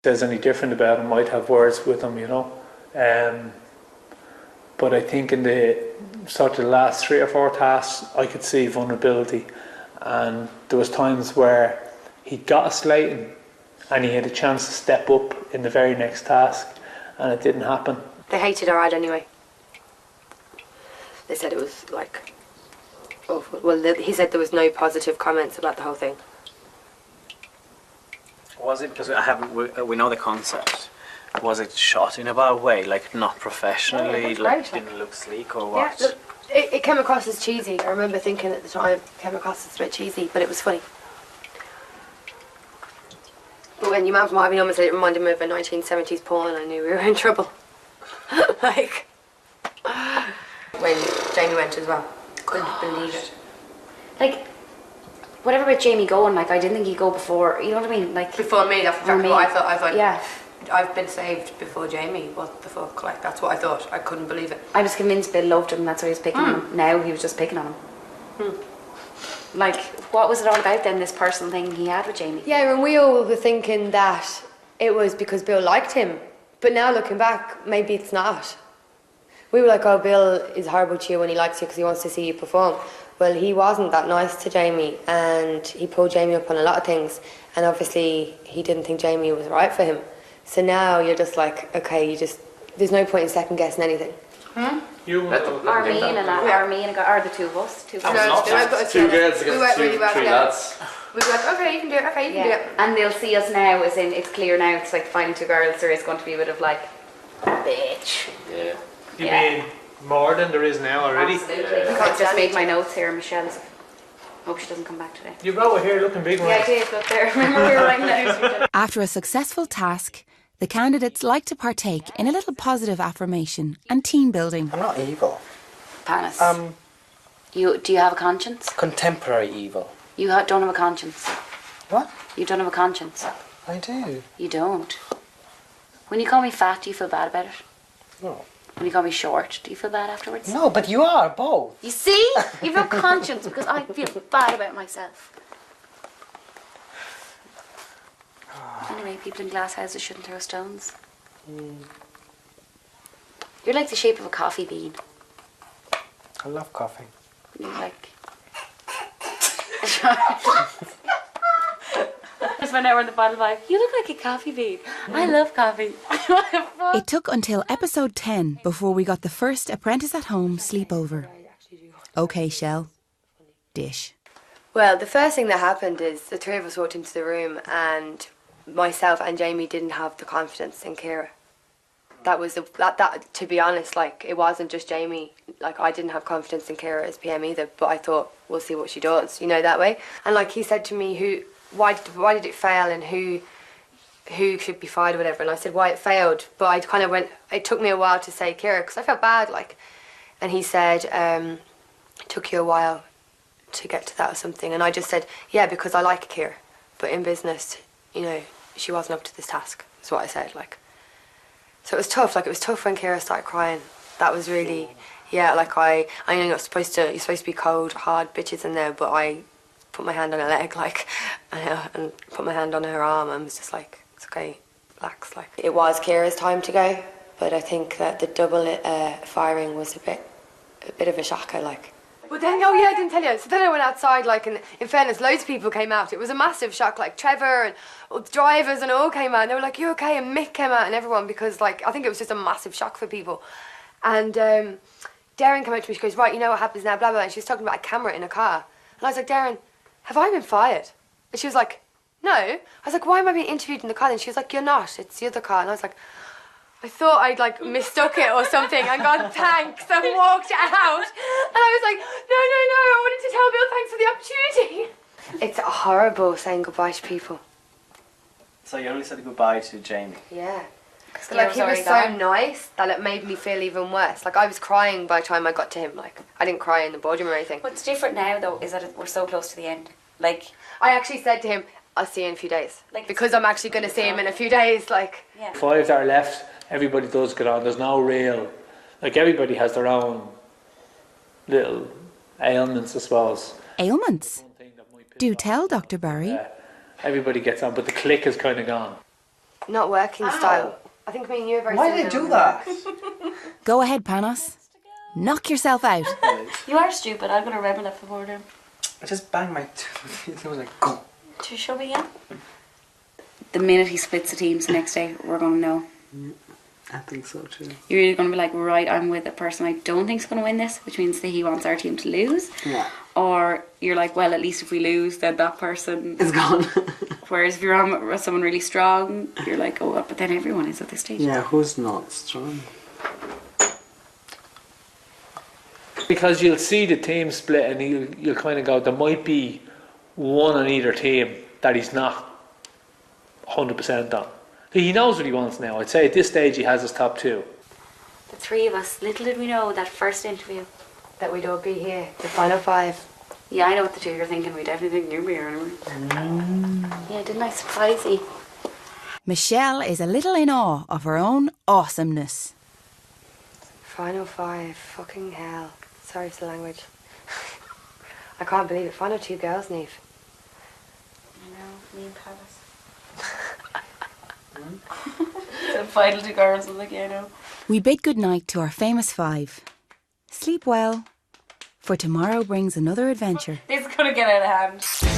says any different about him, might have words with him, you know. But I think in the sort of last 3 or 4 tasks, I could see vulnerability, and there was times where he got a slating and he had a chance to step up in the very next task, and it didn't happen. They hated our ad anyway. They said it was like awful. Well, he said there was no positive comments about the whole thing. Was it because we know the concept? Was it shot in a bad way, like not professionally, like didn't look sleek or what? Yeah, look, it came across as cheesy. I remember thinking at the time, it came across as a bit cheesy, but it was funny. But when you imagine what having almost, it reminded me of a 1970s porn, I knew we were in trouble. Like, when Jamie went as well, couldn't believe it. Like, whatever with Jamie going, like, I didn't think he'd go before, you know what I mean? Like, before me, that's exactly what I thought. I thought, yeah. I've been saved before Jamie, what the fuck, like, that's what I thought. I couldn't believe it. I was convinced Bill loved him, that's why he was picking on him. Now he was just picking on him. Like, what was it all about then, this personal thing he had with Jamie? Yeah, and we all were thinking that it was because Bill liked him. But now looking back, maybe it's not. We were like, oh, Bill is horrible to you when he likes you because he wants to see you perform. Well, he wasn't that nice to Jamie, and he pulled Jamie up on a lot of things, and obviously he didn't think Jamie was right for him. So now you're just like, okay, there's no point in second guessing anything. You or me and a guy, or the two of us. Two girls against two lads. We were like, okay, you can do it, okay, you can do it. And they'll see us now, as in, it's clear now, it's like finding two girls, there is going to be a bit of like, bitch. Yeah. You mean more than there is now already? Absolutely. I've just made my notes here, Michelle's. Hope she doesn't come back today. You wrote it here looking big, Yeah, I did, look there. Remember we were writing letters. After a successful task, the candidates like to partake in a little positive affirmation and team building. I'm not evil. Panis. Do you have a conscience? Contemporary evil. You don't have a conscience. What? You don't have a conscience. I do. You don't. When you call me fat, do you feel bad about it? No. When you call me short, do you feel bad afterwards? No, but you are both. You see? You have no conscience because I feel bad about myself. Anyway, people in glass houses shouldn't throw stones. You're like the shape of a coffee bean. I love coffee. You're like... Just went over in the bottle vibe. You look like a coffee bean. I love coffee. It took until episode 10 before we got the first Apprentice at Home sleepover. Okay, Shell. Dish. Well, the first thing that happened is the three of us walked into the room, and myself and Jamie didn't have the confidence in Ciara. That was that to be honest, like, it wasn't just Jamie. Like, I didn't have confidence in Ciara as PM either, but I thought, we'll see what she does, you know, that way. And like he said to me, why did it fail, and who should be fired or whatever, and I said why it failed, but I kind of went, it took me a while to say Ciara because I felt bad, like, and he said it took you a while to get to that or something, and I just said, yeah, because I like Ciara, but in business, you know, she wasn't up to this task, is what I said, like. So it was tough, like, it was tough when Ciara started crying. That was really, yeah, like, I know you're supposed to be cold, hard bitches in there, but I put my hand on her leg, like, and put my hand on her arm, and was just like, it's okay, relax, like. It was Ciara's time to go, but I think that the double firing was a bit of a shocker, like. But then, oh yeah, I didn't tell you. So then I went outside, like, and in fairness, loads of people came out. It was a massive shock, like Trevor and all the drivers and all came out. And they were like, you okay? And Mick came out and everyone, because, like, I think it was just a massive shock for people. And Darren came out to me, she goes, right, you know what happens now, blah, blah, and she was talking about a camera in a car. And I was like, Darren, have I been fired? And she was like, no. I was like, why am I being interviewed in the car? And she was like, you're not, it's the other car. And I was like, I thought I'd, like, mistook it or something and gone, thanks, and walked out. And I was like, no, I wanted to tell Bill thanks for the opportunity. It's horrible saying goodbye to people. So you only said goodbye to Jamie? Yeah. Like, he was so nice that it made me feel even worse. Like, I was crying by the time I got to him. Like, I didn't cry in the boardroom or anything. What's different now, though, is that we're so close to the end. Like, I actually said to him, I'll see you in a few days. Like, because I'm actually going to see him in a few days, like. Yeah. 5 that are left, everybody does get on. There's no real, like, everybody has their own little ailments, I suppose. Ailments? Do tell, Dr. Barry. Everybody gets on, but the click is kind of gone. not working style. I think me and you are very Why similar. did they do that? Go ahead, Panos. Knock yourself out. You are stupid. I'm going to remember that for boredom. I just banged my tooth. It was like, go. To show me again? The minute he splits the teams the next day, we're going to know. I think so too. You're either going to be like, right, I'm with a person I don't think's going to win this, which means that he wants our team to lose. Yeah. Or you're like, well, at least if we lose, then that person It's gone. Whereas if you're on with someone really strong, you're like, oh, but then everyone is at this stage. Yeah, who's not strong? Because you'll see the team split and you'll kind of go, there might be one on either team that he's not 100% on. He knows what he wants now. I'd say at this stage he has his top two. The three of us, little did we know that first interview. That we'd all be here, the final five. Yeah, I know what the two you're thinking. We definitely think you'd be here anyway. Yeah, didn't I surprise you? Michelle is a little in awe of her own awesomeness. Final five, fucking hell. Sorry for the language. I can't believe it. Final two girls, Neve. I know, me and Paris. The final two girls, I'm like, yeah, I know. We bid goodnight to our famous five. Sleep well, for tomorrow brings another adventure. This is going to get out of hand.